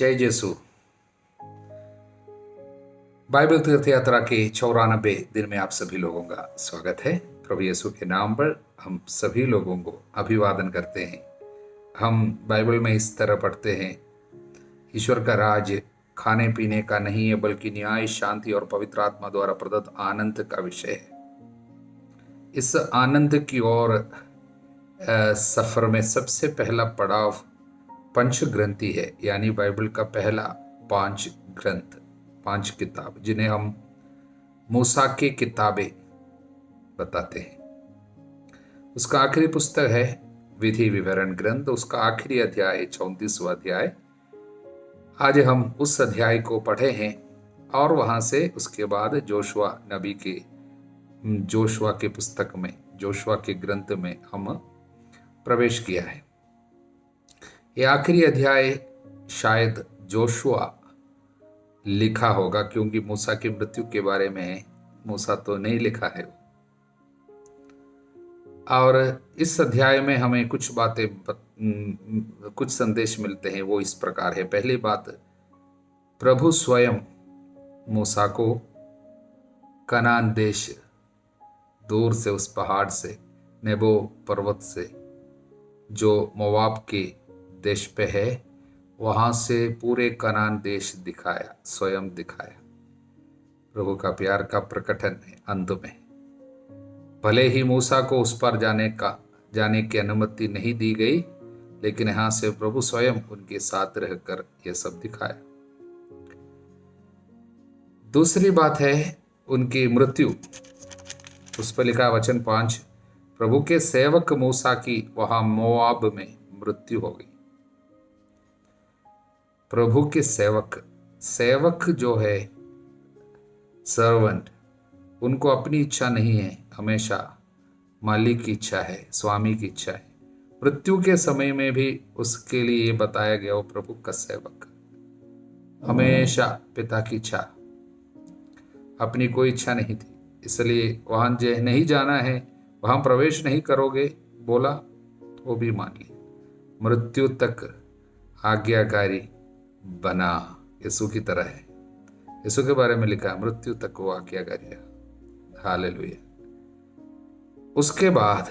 जय यीशु। बाइबल तीर्थ यात्रा के 94 दिन में आप सभी लोगों का स्वागत है। प्रभु यीशु के नाम पर हम सभी लोगों को अभिवादन करते हैं। हम बाइबल में इस तरह पढ़ते हैं, ईश्वर का राज खाने पीने का नहीं है, बल्कि न्याय, शांति और पवित्र आत्मा द्वारा प्रदत्त आनंद का विषय है। इस आनंद की ओर सफर में सबसे पहला पड़ाव पंच ग्रंथि है, यानी बाइबल का पहला 5 ग्रंथ, 5 किताब, जिन्हें हम मूसा की किताबें बताते हैं। उसका आखिरी पुस्तक है विधि विवरण ग्रंथ। उसका आखिरी अध्याय है 34वां अध्याय। आज हम उस अध्याय को पढ़े हैं और वहां से उसके बाद जोशुआ नबी के जोशुआ के पुस्तक में, जोशुआ के ग्रंथ में हम प्रवेश किया है। ये आखिरी अध्याय शायद जोशुआ लिखा होगा, क्योंकि मूसा की मृत्यु के बारे में मूसा तो नहीं लिखा है। और इस अध्याय में हमें कुछ बातें, कुछ संदेश मिलते हैं। वो इस प्रकार है। पहली बात, प्रभु स्वयं मूसा को कनान देश, दूर से उस पहाड़ से, नेबो पर्वत से, जो मोवाब के देश पे है, वहां से पूरे कनान देश दिखाया, स्वयं दिखाया। प्रभु का प्यार का प्रकटन है अंत में। भले ही मूसा को उस पर जाने की अनुमति नहीं दी गई, लेकिन यहां से प्रभु स्वयं उनके साथ रहकर यह सब दिखाया। दूसरी बात है उनकी मृत्यु। उस पर लिखा वचन 5, प्रभु के सेवक मूसा की वहां मोआब में मृत्यु हो गई। प्रभु के सेवक जो है, सर्वेंट, उनको अपनी इच्छा नहीं है, हमेशा मालिक की इच्छा है, स्वामी की इच्छा है। मृत्यु के समय में भी उसके लिए ये बताया गया, वो प्रभु का सेवक, हमेशा पिता की इच्छा, अपनी कोई इच्छा नहीं थी। इसलिए वहां नहीं जाना है, वहां प्रवेश नहीं करोगे बोला, वो भी मान लिया। मृत्यु तक आज्ञाकारी बना, यीशु की तरह है। यीशु के बारे में लिखा, मृत्यु तक वो आज्ञाकारी है। हालेलुया। उसके बाद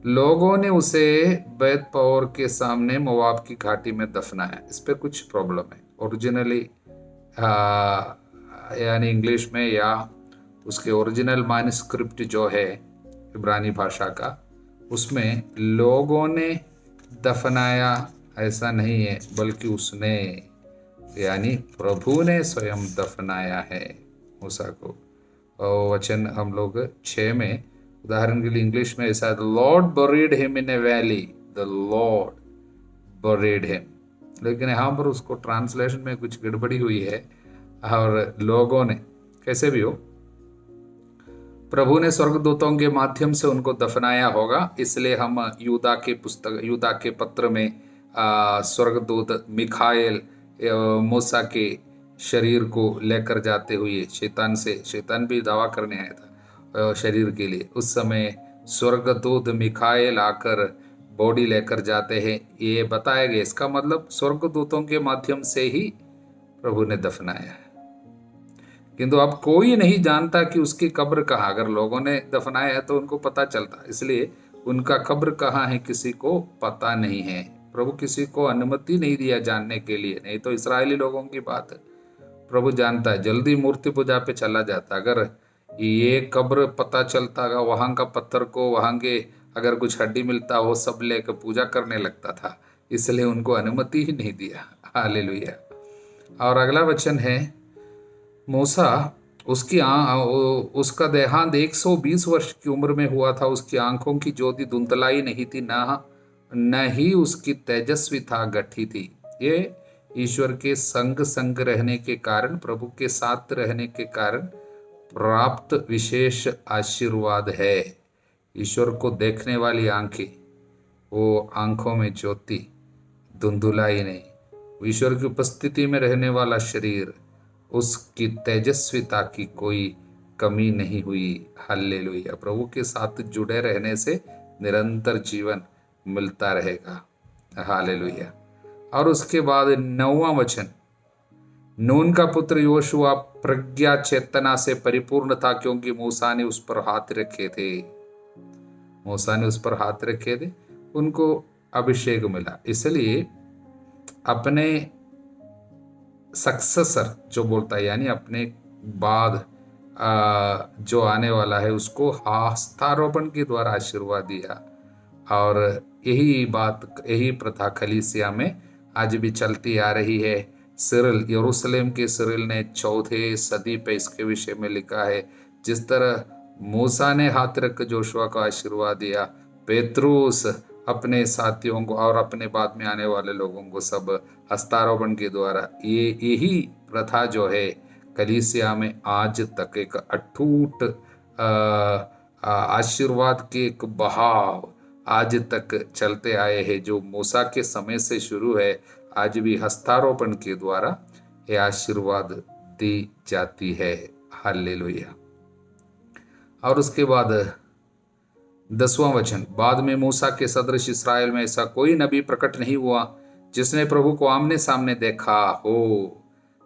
लोगों ने उसे बैत पओर के सामने मोवाब की घाटी में दफनाया। इस पे कुछ प्रॉब्लम है। ओरिजिनली यानी इंग्लिश में, या उसके ओरिजिनल मैन्युस्क्रिप्ट जो है इब्रानी भाषा का, उसमें लोगों ने दफनाया ऐसा नहीं है, बल्कि उसने, यानी प्रभु ने स्वयं दफनाया है मूसा को। और वचन हम लोग 6 में, उदाहरण के लिए इंग्लिश में ऐसा, the Lord buried him in A valley, the Lord buried him. लेकिन यहाँ पर उसको ट्रांसलेशन में कुछ गड़बड़ी हुई है, और लोगों ने, कैसे भी हो, प्रभु ने स्वर्गदूतों के माध्यम से उनको दफनाया होगा। इसलिए हम यूदा के पत्र में स्वर्गदूत मिखाएल मूसा के शरीर को लेकर जाते हुए शैतान भी दावा करने आया था शरीर के लिए। उस समय स्वर्गदूत मिखाएल आकर बॉडी लेकर जाते हैं, ये बताया गया। इसका मतलब स्वर्गदूतों के माध्यम से ही प्रभु ने दफनाया है। किंतु अब कोई नहीं जानता कि उसकी कब्र कहाँ। अगर लोगों ने दफनाया है तो उनको पता चलता, इसलिए उनका कब्र कहाँ है किसी को पता नहीं है। प्रभु किसी को अनुमति नहीं दिया जानने के लिए। नहीं तो इस्राएली लोगों की बात प्रभु जानता है, जल्दी मूर्ति पूजा पे चला जाता। अगर ये कब्र पता चलता, वहां का पत्थर को, वहां के अगर कुछ हड्डी मिलता, वो सब लेकर पूजा करने लगता था। इसलिए उनको अनुमति ही नहीं दिया। हालेलुया। और अगला वचन है, मूसा, उसका देहांत 120 वर्ष की उम्र में हुआ था। उसकी आंखों की ज्योति धुंधलाई नहीं थी, न ही उसकी तेजस्विता गठी थी। ये ईश्वर के संग रहने के कारण, प्रभु के साथ रहने के कारण प्राप्त विशेष आशीर्वाद है। ईश्वर को देखने वाली आंखें, वो आंखों में ज्योति, धुंधुलाई नहीं। ईश्वर की उपस्थिति में रहने वाला शरीर, उसकी तेजस्विता की कोई कमी नहीं हुई। हालेलुया। प्रभु के साथ जुड़े रहने से निरंतर जीवन मिलता रहेगा। हालेलुया। और उसके बाद 9वां वचन, नून का पुत्र योशुआ प्रज्ञा चेतना से परिपूर्ण था, क्योंकि मूसा ने उस पर हाथ रखे थे। मूसा ने उस पर हाथ रखे थे, उनको अभिषेक मिला। इसलिए अपने सक्सेसर जो बोलता है, यानी अपने बाद जो आने वाला है, उसको हस्तारोपण के द्वारा आशीर्वाद दिया। और यही बात, यही प्रथा कलीसिया में आज भी चलती आ रही है। सिरिल, यरूशलेम के सिरिल ने 4th सदी पे इसके विषय में लिखा है, जिस तरह मूसा ने हाथ रख जोशुआ को आशीर्वाद दिया, पेत्रुस अपने साथियों को और अपने बाद में आने वाले लोगों को सब हस्तारोपण के द्वारा, यही प्रथा जो है कलीसिया में आज तक एक अटूट आशीर्वाद के एक बहाव आज तक चलते आए हैं, जो मूसा के समय से शुरू है। आज भी हस्तारोपण के द्वारा ये आशीर्वाद दी जाती है। हालेलुया। और उसके बाद 10वां वचन, बाद में मूसा के सदृश इस्राएल में ऐसा कोई नबी प्रकट नहीं हुआ जिसने प्रभु को आमने सामने देखा हो।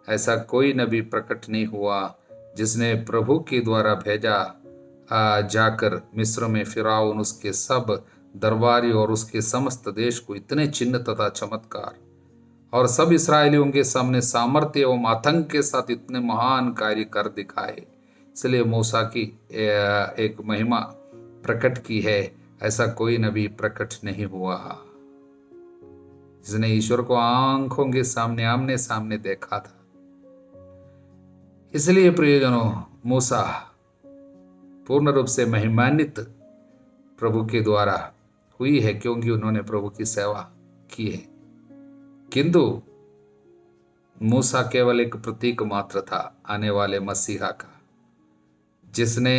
ऐसा कोई नबी प्रकट नहीं हुआ जिसने प्रभु के द्वारा भेजा जाकर मिस्र में फिरौन, उसके सब दरबारी और उसके समस्त देश को इतने चिन्ह तथा चमत्कार और सब इसराइलियों के सामने सामर्थ्य एवं आतंक के साथ इतने महान कार्य कर दिखाए। इसलिए मूसा की एक महिमा प्रकट की है। ऐसा कोई नबी प्रकट नहीं हुआ जिसने ईश्वर को आंखों के सामने आमने सामने देखा था। इसलिए प्रियजनों, मूसा पूर्ण रूप से महिमान्वित प्रभु के द्वारा हुई है, क्योंकि उन्होंने प्रभु की सेवा की है। किंतु मूसा केवल एक प्रतीक मात्र था आने वाले मसीहा का, जिसने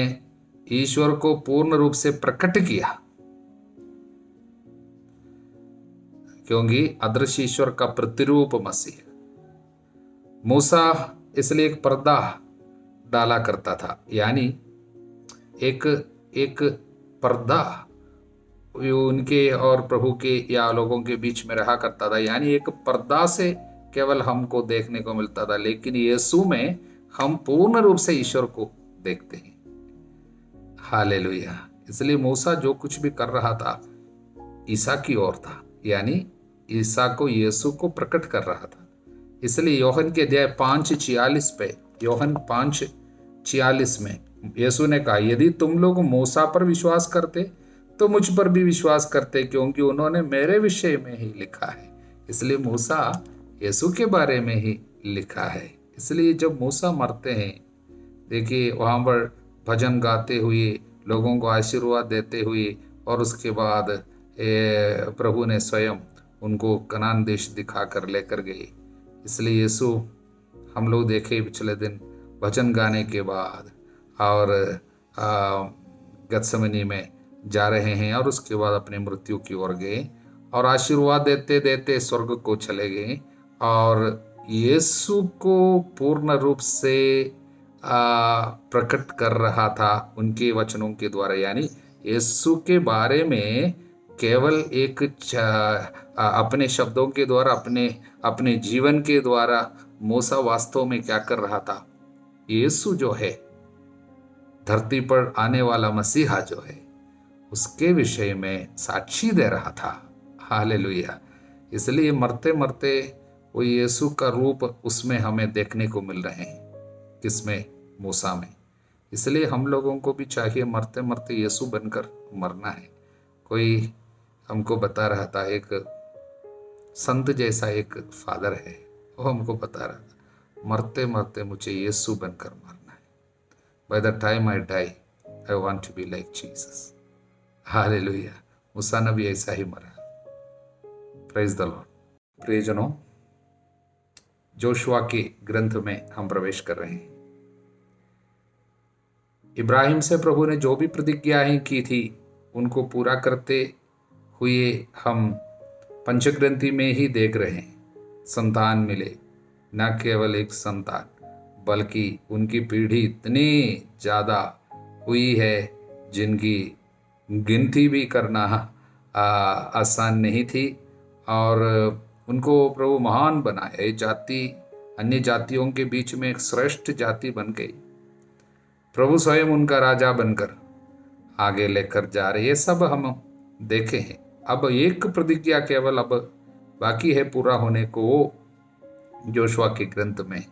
ईश्वर को पूर्ण रूप से प्रकट किया, क्योंकि अदृश्य ईश्वर का प्रतिरूप मसीह। मूसा इसलिए एक पर्दा डाला करता था, यानी एक पर्दा उनके और प्रभु के या लोगों के बीच में रहा करता था, यानी एक पर्दा से केवल हमको देखने को मिलता था। लेकिन यीशु में हम पूर्ण रूप से ईश्वर को देखते हैं। हालेलुया। इसलिए मूसा जो कुछ भी कर रहा था ईसा की ओर था, यानी ईसा को, यीशु को प्रकट कर रहा था। इसलिए योहन के अध्याय 5:46 पे, योहन 5:46 में यीशु ने कहा, यदि तुम लोग मूसा पर विश्वास करते तो मुझ पर भी विश्वास करते, क्योंकि उन्होंने मेरे विषय में ही लिखा है। इसलिए मूसा यीशु के बारे में ही लिखा है। इसलिए जब मूसा मरते हैं, देखिए वहाँ पर भजन गाते हुए, लोगों को आशीर्वाद देते हुए, और उसके बाद प्रभु ने स्वयं उनको कनान देश दिखा कर लेकर गए। इसलिए यीशु, हम लोग देखे पिछले दिन भजन गाने के बाद और गत्समनी में जा रहे हैं, और उसके बाद अपनी मृत्यु की ओर गए और आशीर्वाद देते देते स्वर्ग को चले गए। और यीशु को पूर्ण रूप से प्रकट कर रहा था उनके वचनों के द्वारा, यानी यीशु के बारे में केवल एक अपने शब्दों के द्वारा, अपने जीवन के द्वारा मूसा वास्तव में क्या कर रहा था, यीशु जो है, धरती पर आने वाला मसीहा जो है, उसके विषय में साक्षी दे रहा था। हालेलुया। इसलिए मरते मरते वो यीशु का रूप उसमें हमें देखने को मिल रहे हैं। किसमें? मूसा में। इसलिए हम लोगों को भी चाहिए मरते मरते यीशु बनकर मरना है। कोई हमको बता रहा था, एक संत जैसा एक फादर है, वो हमको बता रहा था, मरते मरते मुझे यीशु बनकर मरना है। By the time I die I want to be like Jesus. Hallelujah. मूसा नबी ऐसा ही मरा। Praise the Lord. प्रियजनों, जोशुआ के ग्रंथ में हम प्रवेश कर रहे हैं। इब्राहिम से प्रभु ने जो भी प्रतिज्ञाएं की थी उनको पूरा करते हुए हम पंचग्रंथी में ही देख रहे हैं। संतान मिले, न केवल एक संतान, बल्कि उनकी पीढ़ी इतनी ज़्यादा हुई है जिनकी गिनती भी करना आसान नहीं थी। और उनको प्रभु महान बनाया। ये जाति अन्य जातियों के बीच में एक श्रेष्ठ जाति बन गई। प्रभु स्वयं उनका राजा बनकर आगे लेकर जा रहे। ये सब हम देखे हैं। अब एक प्रतिज्ञा केवल अब बाकी है पूरा होने को, वो जोशुआ के ग्रंथ में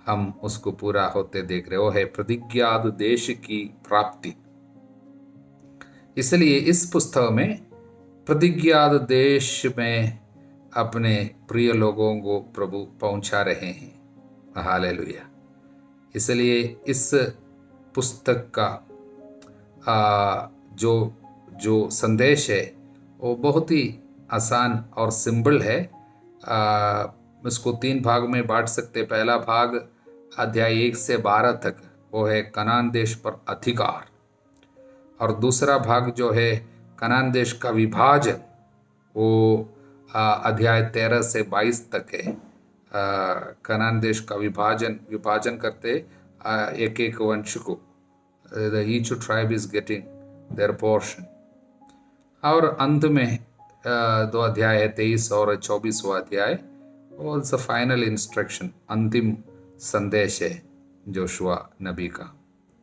हम उसको पूरा होते देख रहे। वो है प्रतिज्ञात देश की प्राप्ति। इसलिए इस पुस्तक में प्रतिज्ञात देश में अपने प्रिय लोगों को प्रभु पहुंचा रहे हैं। हालेलुया। इसलिए इस पुस्तक का जो संदेश है वो बहुत ही आसान और सिंपल है। इसको 3 भाग में बांट सकते। पहला भाग अध्याय 1 से 12 तक वो है कनान देश पर अधिकार, और दूसरा भाग जो है कनान देश का विभाजन, वो अध्याय 13 से 22 तक है। कनान देश का विभाजन करते एक एक वंश को, each tribe is getting their portion. और अंत में 2 अध्याय है, 23 और 24वां अध्याय, और द फाइनल इंस्ट्रक्शन, अंतिम संदेश है जोशुआ नबी का।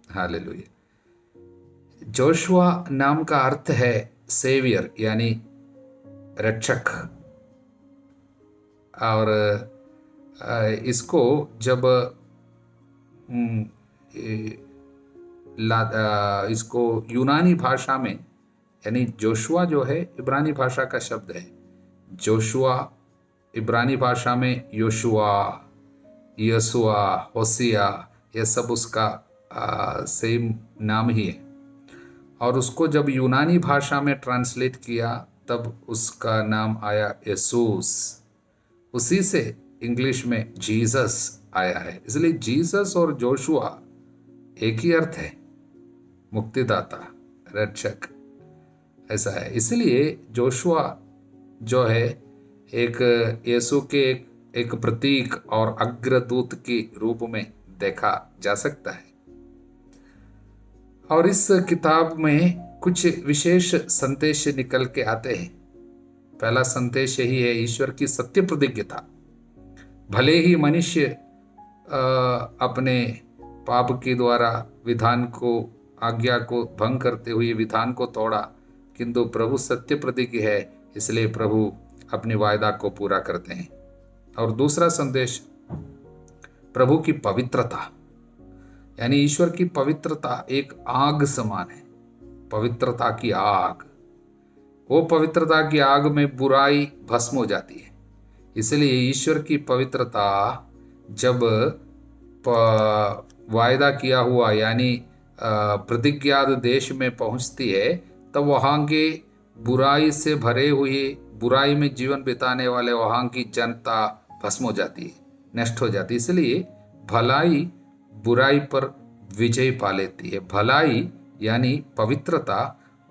हालेलुया। जोशुआ नाम का अर्थ है सेवियर, यानी रक्षक। और इसको जब इसको यूनानी भाषा में, यानी जोशुआ जो है इब्रानी भाषा का शब्द है। जोशुआ इब्रानी भाषा में योशुआ, यसुआ, होसिया, ये सब उसका सेम नाम ही है। और उसको जब यूनानी भाषा में ट्रांसलेट किया तब उसका नाम आया यसूस। उसी से इंग्लिश में जीसस आया है। इसलिए जीसस और जोशुआ एक ही अर्थ है, मुक्तिदाता, रक्षक, ऐसा है। इसलिए जोशुआ जो है एक यीशु के एक प्रतीक और अग्रदूत के रूप में देखा जा सकता है। और इस किताब में कुछ विशेष संदेश निकल के आते हैं। पहला संदेश यही है, ईश्वर की सत्य प्रतिज्ञता। भले ही मनुष्य अपने पाप के द्वारा विधान को, आज्ञा को भंग करते हुए विधान को तोड़ा, किंतु प्रभु सत्य प्रतिज्ञ है, इसलिए प्रभु अपने वायदा को पूरा करते हैं। और दूसरा संदेश प्रभु की पवित्रता, यानी ईश्वर की पवित्रता एक आग समान है, पवित्रता की आग। वो पवित्रता की आग में बुराई भस्म हो जाती है। इसलिए ईश्वर की पवित्रता जब वायदा किया हुआ यानी प्रतिज्ञात देश में पहुंचती है, तब वहाँ के बुराई से भरे हुए, बुराई में जीवन बिताने वाले वहाँ की जनता भस्म हो जाती है, नष्ट हो जाती है। इसलिए भलाई बुराई पर विजय पा लेती है। भलाई यानी पवित्रता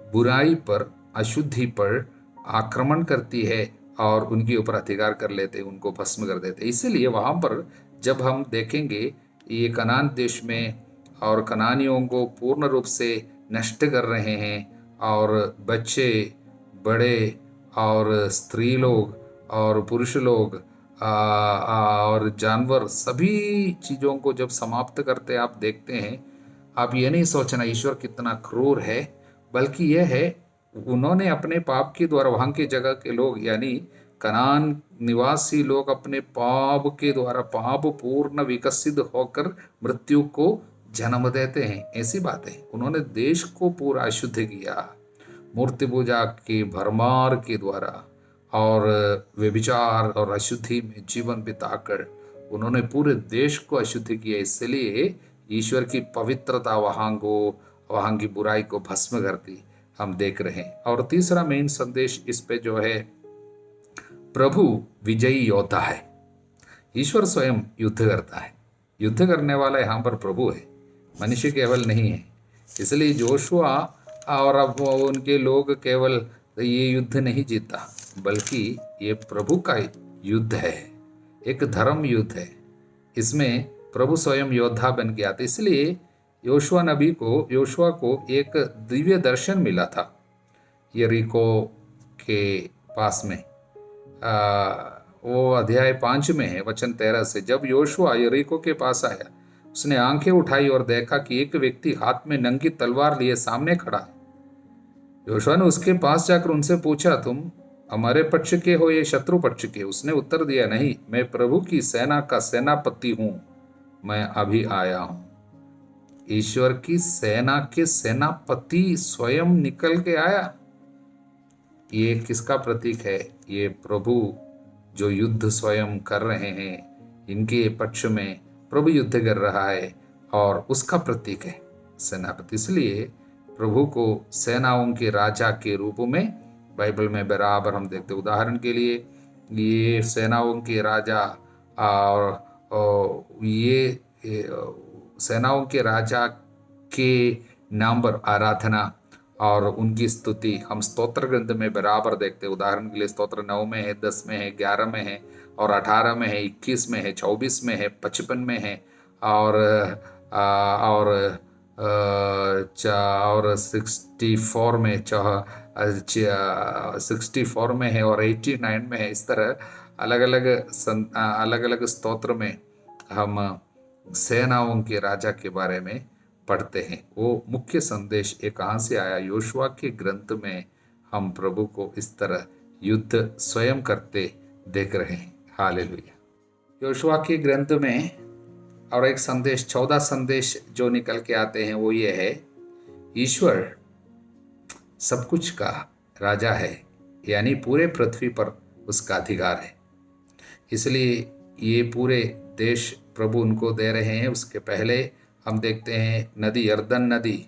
बुराई पर, अशुद्धि पर आक्रमण करती है और उनके ऊपर अधिकार कर लेते हैं, उनको भस्म कर देते हैं। इसलिए वहाँ पर जब हम देखेंगे ये कनान देश में और कनानियों को पूर्ण रूप से नष्ट कर रहे हैं, और बच्चे, बड़े और स्त्री लोग और पुरुष लोग और जानवर, सभी चीज़ों को जब समाप्त करते आप देखते हैं, आप ये नहीं सोचना ईश्वर कितना क्रूर है, बल्कि यह है उन्होंने अपने पाप के द्वारा, वहाँ के जगह के लोग यानी कनान निवासी लोग अपने पाप के द्वारा, पाप पूर्ण विकसित होकर मृत्यु को जन्म देते हैं। ऐसी बात है, उन्होंने देश को पूरा अशुद्ध किया मूर्ति पूजा की भरमार के द्वारा, और व्यभिचार और अशुद्धि में जीवन बिताकर उन्होंने पूरे देश को अशुद्ध किया। इसलिए ईश्वर की पवित्रता वहाँ की बुराई को भस्म करती हम देख रहे हैं। और तीसरा मेन संदेश इस पे जो है, प्रभु विजयी योद्धा है। ईश्वर स्वयं युद्ध करता है, युद्ध करने वाला यहाँ पर प्रभु है, मनुष्य केवल नहीं है। इसलिए जोशुआ और अब उनके लोग केवल ये युद्ध नहीं जीता, बल्कि ये प्रभु का युद्ध है, एक धर्म युद्ध है। इसमें प्रभु स्वयं योद्धा बन के आते। इसलिए योशुआ को एक दिव्य दर्शन मिला था यरीको के पास में। वो अध्याय 5 में है, वचन 13 से। जब योशुआ यरीको के पास आया, उसने आंखें उठाई और देखा कि एक व्यक्ति हाथ में नंगी तलवार लिए सामने खड़ा है। योशुआ ने उसके पास जाकर उनसे पूछा, तुम हमारे पक्ष के हो या शत्रु पक्ष के? उसने उत्तर दिया, नहीं, मैं प्रभु की सेना का सेनापति हूं, मैं अभी आया हूं। ईश्वर की सेना के सेनापति स्वयं निकल के आया। ये किसका प्रतीक है? ये प्रभु जो युद्ध स्वयं कर रहे हैं, इनके पक्ष में प्रभु युद्ध कर रहा है और उसका प्रतीक है सेनापति। इसलिए प्रभु को सेनाओं के राजा के रूप में बाइबल में बराबर हम देखते। उदाहरण के लिए ये सेनाओं के राजा और ये सेनाओं के राजा के नाम पर आराधना और उनकी स्तुति हम स्तोत्र ग्रंथ में बराबर देखते। उदाहरण के लिए स्तोत्र 9 में है, 10 में है, 11 में है और 18 में है, 21 में है, 24 में है, 55 में है और 64 में 64 में है और 89 में है। इस तरह अलग अलग स्तोत्र में हम सेनाओं के राजा के बारे में पढ़ते हैं। वो मुख्य संदेश ये कहाँ से आया? योशुआ के ग्रंथ में हम प्रभु को इस तरह युद्ध स्वयं करते देख रहे हैं। हालेलुया। योशुआ के ग्रंथ में और एक संदेश, 14 संदेश जो निकल के आते हैं वो ये है, ईश्वर सब कुछ का राजा है, यानी पूरे पृथ्वी पर उसका अधिकार है। इसलिए ये पूरे देश प्रभु उनको दे रहे हैं। उसके पहले हम देखते हैं नदी, यरदन नदी,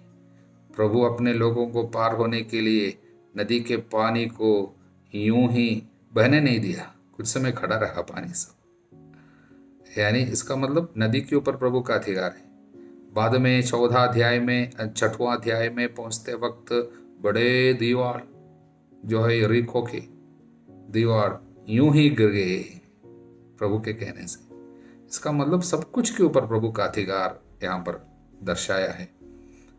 प्रभु अपने लोगों को पार होने के लिए नदी के पानी को यूं ही बहने नहीं दिया, कुछ समय खड़ा रहा पानी सब। यानी इसका मतलब नदी के ऊपर प्रभु का अधिकार है। बाद में 14 अध्याय में 6वां अध्याय में पहुंचते वक्त बड़े दीवार जो है यरीको के दीवार यूं ही गिर गए प्रभु के कहने से। इसका मतलब सब कुछ के ऊपर प्रभु का अधिकार यहाँ पर दर्शाया है।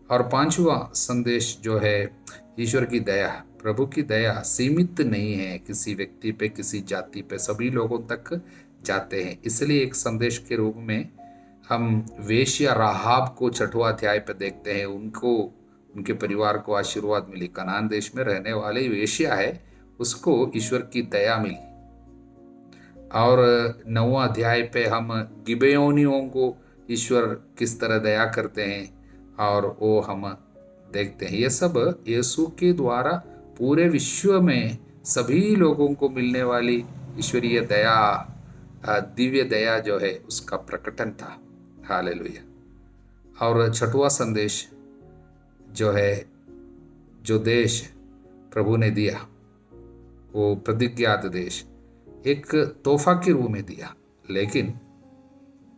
और 5वां संदेश जो है ईश्वर की दया। प्रभु की दया सीमित नहीं है किसी व्यक्ति पे, किसी जाति पे, सभी लोगों तक जाते हैं। इसलिए एक संदेश के रूप में हम वेश्या राहाब को 6वां अध्याय पे देखते हैं। उनको, उनके परिवार को आशीर्वाद मिली। कनान देश में रहने वाली वेश्या है, उसको ईश्वर की दया मिली। और 9वां अध्याय पे हम गिबेयोनियों को ईश्वर किस तरह दया करते हैं और वो हम देखते हैं। ये सब यीशु के द्वारा पूरे विश्व में सभी लोगों को मिलने वाली ईश्वरीय दया, दिव्य दया जो है उसका प्रकटन था। हालेलुया। और 6वां संदेश जो है, जो देश प्रभु ने दिया वो प्रतिज्ञात देश एक तोहफा के रूप में दिया, लेकिन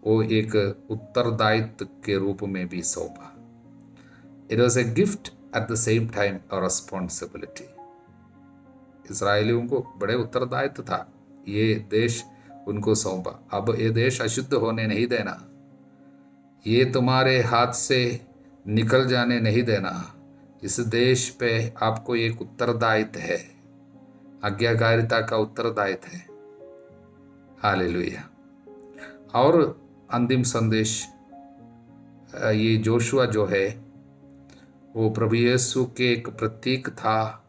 वो एक उत्तरदायित्व के रूप में भी सौंपा। It was a gift at the same time और रिस्पॉन्सिबिलिटी। इसराइलियों को बड़े उत्तरदायित्व था, ये देश उनको सौंपा। अब ये देश अशुद्ध होने नहीं देना, ये तुम्हारे हाथ से निकल जाने नहीं देना। इस देश पे आपको एक उत्तरदायित्व है, आज्ञाकारिता का उत्तरदायित्व है। हालेलुया। और अंतिम संदेश ये जोशुआ जो है वो प्रभु यीशु के एक प्रतीक था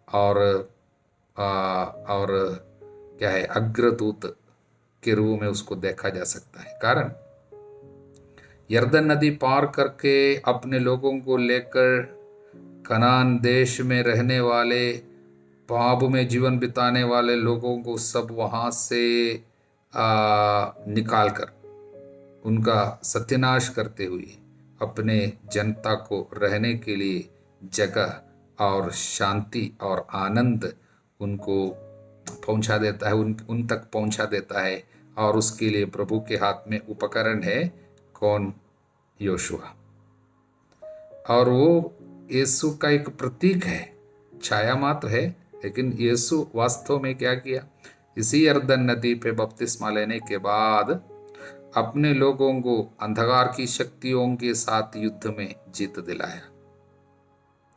और क्या है, अग्रदूत के रूप में उसको देखा जा सकता है। कारण यरदन नदी पार करके अपने लोगों को लेकर कनान देश में रहने वाले, पाप में जीवन बिताने वाले लोगों को सब वहाँ से निकाल कर उनका सत्यानाश करते हुए अपने जनता को रहने के लिए जगह और शांति और आनंद उनको पहुंचा देता है, उन तक पहुंचा देता है। और उसके लिए प्रभु के हाथ में उपकरण है कौन? योशुआ। और वो यीशु का एक प्रतीक है, छाया मात्र है, लेकिन यीशु वास्तव में क्या किया? इसी यरदन नदी पे बपतिस्मा लेने के बाद अपने लोगों को अंधकार की शक्तियों के साथ युद्ध में जीत दिलाया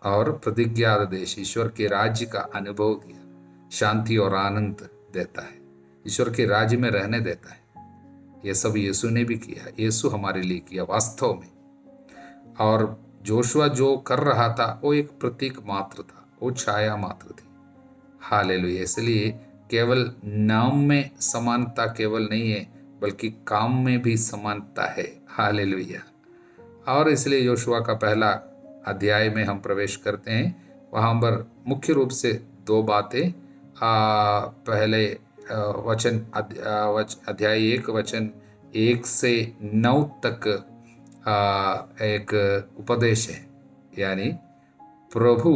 और प्रतिज्ञात देश, ईश्वर के राज्य का अनुभव किया। शांति और आनंद देता है। ईश्वर के राज्य में रहने देता है। ये सब यीशु ने भी किया, यीशु हमारे लिए किया वास्तव में। और जोशुआ जो कर रहा था वो एक प्रतीक मात्र था, वो छाया मात्र थी। हालेलुया। इसलिए केवल नाम में समानता केवल नहीं है, बल्कि काम में भी समानता है। हालेलुया। और इसलिए योशुआ का पहला अध्याय में हम प्रवेश करते हैं। वहाँ पर मुख्य रूप से दो बातें, पहले वचन अध्याय 1 वचन 1 से 9 तक एक उपदेश है, यानी प्रभु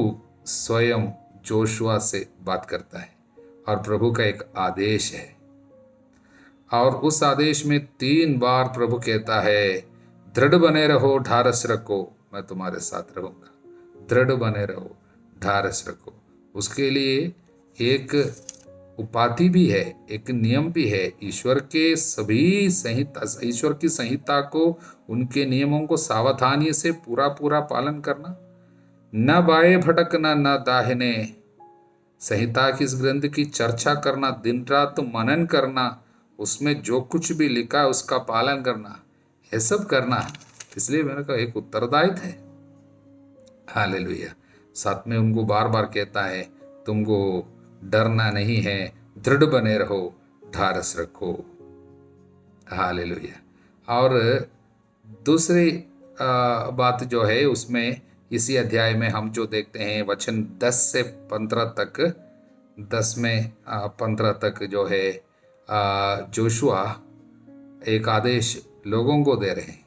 स्वयं जोशुआ से बात करता है और प्रभु का एक आदेश है। और उस आदेश में 3 बार प्रभु कहता है, दृढ़ बने रहो, ढारस रखो, मैं तुम्हारे साथ रहूंगा। दृढ़ बने रहो, ढारस रखो। उसके लिए एक उपाधि भी है, एक नियम भी है। ईश्वर के सभी संहिता, ईश्वर की संहिता को, उनके नियमों को सावधानी से पूरा पूरा पालन करना, न बाएं भटकना न दाहिने। संहिता की इस ग्रंथ की चर्चा करना, दिन रात मनन करना, उसमें जो कुछ भी लिखा है उसका पालन करना, ये सब करना। इसलिए मैंने कहा एक उत्तरदायित्व है। हालेलुया। साथ में उनको बार बार कहता है, तुमको डरना नहीं है, दृढ़ बने रहो, ढारस रखो। हालेलुया। और दूसरी बात जो है उसमें, इसी अध्याय में हम जो देखते हैं वचन 10 से 15 तक, 10 में 15 तक जो है जोशुआ एक आदेश लोगों को दे रहे हैं।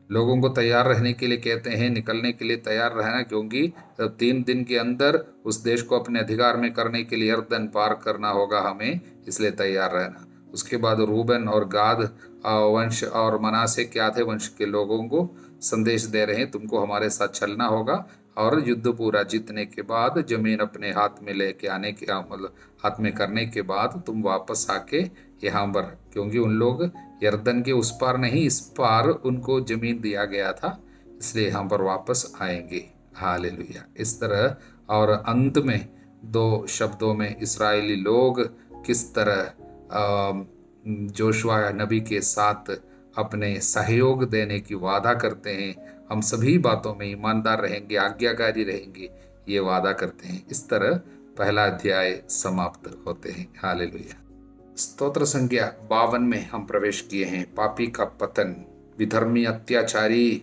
लोगों को तैयार रहने के लिए कहते हैं, निकलने के लिए तैयार रहना, क्योंकि 3 दिन के अंदर उस देश को अपने अधिकार में करने के लिए यरदन पार करना होगा हमें, इसलिए तैयार रहना। उसके बाद रूबन और गाद वंश और मनासे के आधे वंश के लोगों को संदेश दे रहे हैं, तुमको हमारे साथ चलना होगा, और युद्ध पूरा जीतने के बाद, जमीन अपने हाथ में लेके आने के, मतलब हाथ में करने के बाद तुम वापस आके यहाँ पर, क्योंकि उन लोग यरदन के उस पार नहीं, इस पार उनको जमीन दिया गया था, इसलिए यहाँ पर वापस आएंगे। हालेलुया। इस तरह, और अंत में 2 शब्दों में इस्राएली लोग किस तरह जोशुआ नबी के साथ अपने सहयोग देने की वादा करते हैं, हम सभी बातों में ईमानदार रहेंगे, आज्ञाकारी रहेंगे, ये वादा करते हैं। इस तरह पहला अध्याय समाप्त होते हैं। हालेलुया। स्तोत्र संख्या 52 में हम प्रवेश किए हैं। पापी का पतन, विधर्मी अत्याचारी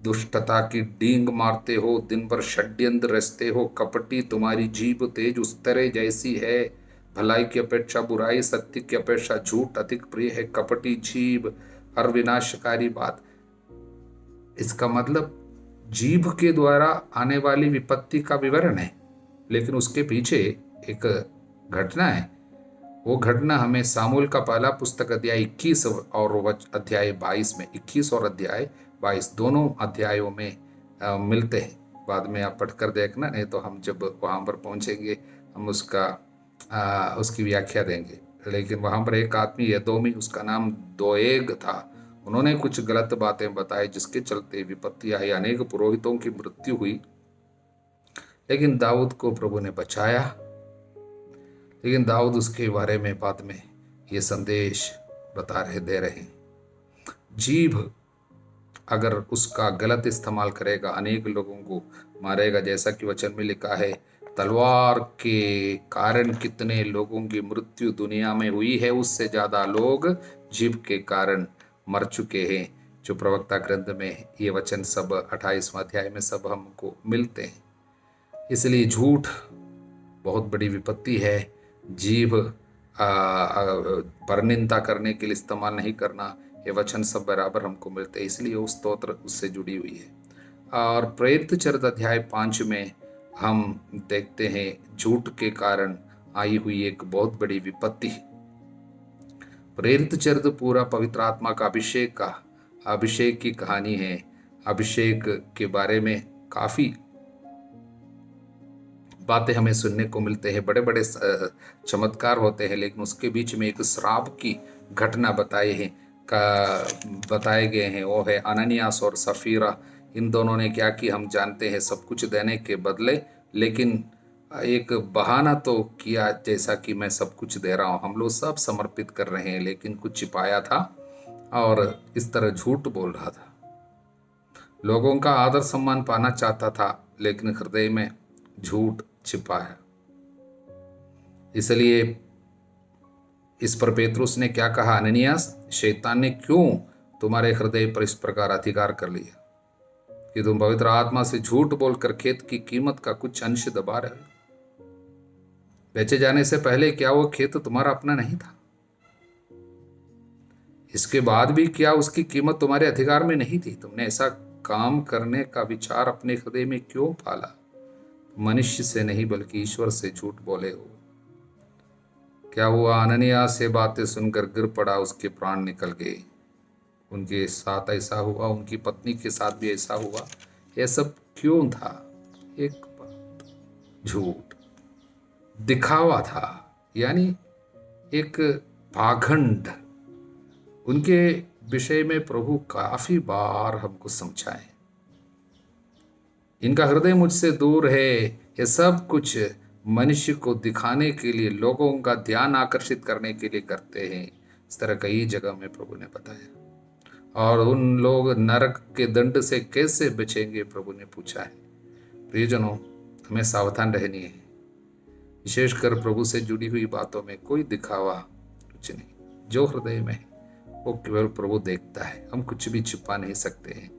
दुष्टता की डींग मारते हो, दिन भर षड्यंत्र रचते हो, कपटी तुम्हारी जीभ तेज उस तरह जैसी है, भलाई की अपेक्षा बुराई, सत्य की अपेक्षा झूठ अधिक प्रिय है, कपटी जीभ और विनाशकारी बात। इसका मतलब जीभ के द्वारा आने वाली विपत्ति का विवरण है, लेकिन उसके पीछे एक घटना है। वो घटना हमें सामुएल का पहला पुस्तक अध्याय 21 और अध्याय 22 में, 21 और अध्याय 22 दोनों अध्यायों में मिलते हैं। बाद में आप पढ़कर देखना, नहीं तो हम जब वहाँ पर पहुँचेंगे हम उसकी व्याख्या देंगे। लेकिन वहाँ पर एक आदमी एदोमी, उसका नाम दोएग था, उन्होंने कुछ गलत बातें बताई जिसके चलते विपत्ति आई, अनेक पुरोहितों की मृत्यु हुई, लेकिन दाऊद को प्रभु ने बचाया। लेकिन दाऊद उसके बारे में बाद में ये संदेश दे रहे हैं, जीभ अगर उसका गलत इस्तेमाल करेगा अनेक लोगों को मारेगा, जैसा कि वचन में लिखा है, तलवार के कारण कितने लोगों की मृत्यु दुनिया में हुई है, उससे ज्यादा लोग जीभ के कारण मर चुके हैं। जो प्रवक्ता ग्रंथ में ये वचन सब 28वां अध्याय में सब हमको मिलते हैं। इसलिए झूठ बहुत बड़ी विपत्ति है। जीभ परनिंदा करने के लिए इस्तेमाल नहीं करना, ये वचन सब बराबर हमको मिलते हैं, इसलिए वो स्तोत्र उससे जुड़ी हुई है। और प्रेरित चरित्र अध्याय 5 में हम देखते हैं झूठ के कारण आई हुई एक बहुत बड़ी विपत्ति। प्रेरित चरित्र पूरा पवित्र आत्मा का अभिषेक की कहानी है। अभिषेक के बारे में काफी बातें हमें सुनने को मिलते हैं, बड़े बड़े चमत्कार होते हैं, लेकिन उसके बीच में एक श्राप की घटना बताए गए हैं। वो है अननियास और सफीरा। इन दोनों ने क्या कि हम जानते हैं, सब कुछ देने के बदले, लेकिन एक बहाना तो किया जैसा कि मैं सब कुछ दे रहा हूँ, हम लोग सब समर्पित कर रहे हैं, लेकिन कुछ छिपाया था और इस तरह झूठ बोल रहा था। लोगों का आदर सम्मान पाना चाहता था, लेकिन हृदय में झूठ छिपा है। इसलिए इस पर पेतरुस ने क्या कहा, अननियास, शैतान ने क्यों तुम्हारे हृदय पर इस प्रकार अधिकार कर लिया कि तुम पवित्र आत्मा से झूठ बोलकर खेत की कीमत का कुछ अंश दबा रहे हो? बेचे जाने से पहले क्या वो खेत तुम्हारा अपना नहीं था? इसके बाद भी क्या उसकी कीमत तुम्हारे अधिकार में नहीं थी? तुमने ऐसा काम करने का विचार अपने हृदय में क्यों पाला? मनुष्य से नहीं बल्कि ईश्वर से झूठ बोले हो। क्या हुआ? अननियास से बातें सुनकर गिर पड़ा, उसके प्राण निकल गए। उनके साथ ऐसा हुआ, उनकी पत्नी के साथ भी ऐसा हुआ। यह सब क्यों था? एक बात, झूठ, दिखावा था, यानी एक पाखंड। उनके विषय में प्रभु काफी बार हमको समझाए, इनका हृदय मुझसे दूर है। ये सब कुछ मनुष्य को दिखाने के लिए, लोगों का ध्यान आकर्षित करने के लिए करते हैं। इस तरह कई जगह में प्रभु ने बताया। और उन लोग नरक के दंड से कैसे बचेंगे, प्रभु ने पूछा है। प्रियजनों, हमें सावधान रहनी है। विशेषकर प्रभु से जुड़ी हुई बातों में कोई दिखावा कुछ नहीं। जो हृदय में है वो केवल प्रभु देखता है। हम कुछ भी छिपा नहीं सकते हैं।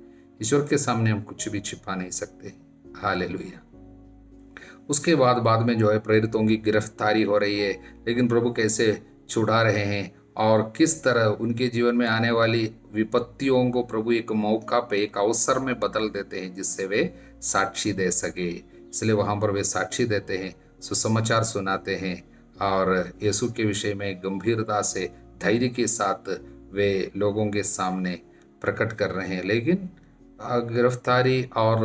ईश्वर के सामने हम कुछ भी छिपा नहीं सकते। हालेलुया। उसके बाद में जो है प्रेरितों की गिरफ्तारी हो रही है, लेकिन प्रभु कैसे छुड़ा रहे हैं और किस तरह उनके जीवन में आने वाली विपत्तियों को प्रभु एक मौका पे, एक अवसर में बदल देते हैं, जिससे वे साक्षी दे सके। इसलिए वहां पर वे साक्षी देते हैं, सुसमाचार सुनाते हैं और यीशु के विषय में गंभीरता से, धैर्य के साथ वे लोगों के सामने प्रकट कर रहे हैं। लेकिन गिरफ्तारी और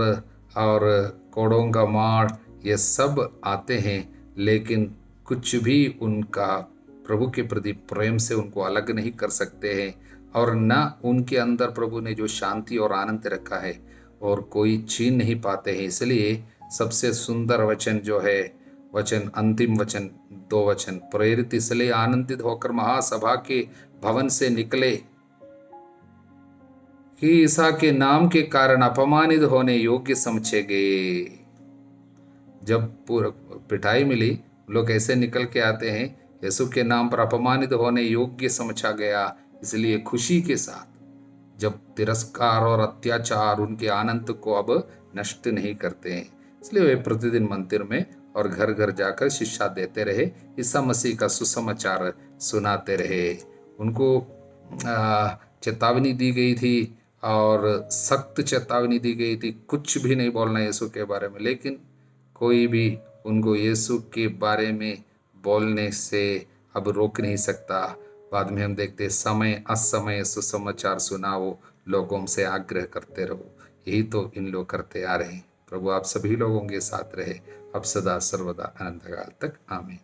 कोड़ों का मार ये सब आते हैं, लेकिन कुछ भी उनका प्रभु के प्रति प्रेम से उनको अलग नहीं कर सकते हैं। और न उनके अंदर प्रभु ने जो शांति और आनंद रखा है और कोई छीन नहीं पाते हैं। इसलिए सबसे सुंदर वचन जो है, वचन अंतिम वचन, 2 वचन, प्रेरित इसलिए आनंदित होकर महासभा के भवन से निकले कि ईसा के नाम के कारण अपमानित होने योग्य समझे गए। जब पूरा पिटाई मिली, लोग ऐसे निकल के आते हैं, यीशु के नाम पर अपमानित होने योग्य समझा गया। इसलिए खुशी के साथ, जब तिरस्कार और अत्याचार उनके आनंद को अब नष्ट नहीं करते हैं, इसलिए वे प्रतिदिन मंदिर में और घर घर जाकर शिक्षा देते रहे, ईसा मसीह का सुसमाचार सुनाते रहे। उनको चेतावनी दी गई थी और सख्त चेतावनी दी गई थी, कुछ भी नहीं बोलना यीशु के बारे में। लेकिन कोई भी उनको यीशु के बारे में बोलने से अब रोक नहीं सकता। बाद में हम देखते, समय असमय सुसमाचार सुनाओ, लोगों से आग्रह करते रहो। यही तो इन लोग करते आ रहे हैं। प्रभु आप सभी लोगों के साथ रहे, अब सदा सर्वदा अनंत काल तक। आमीन।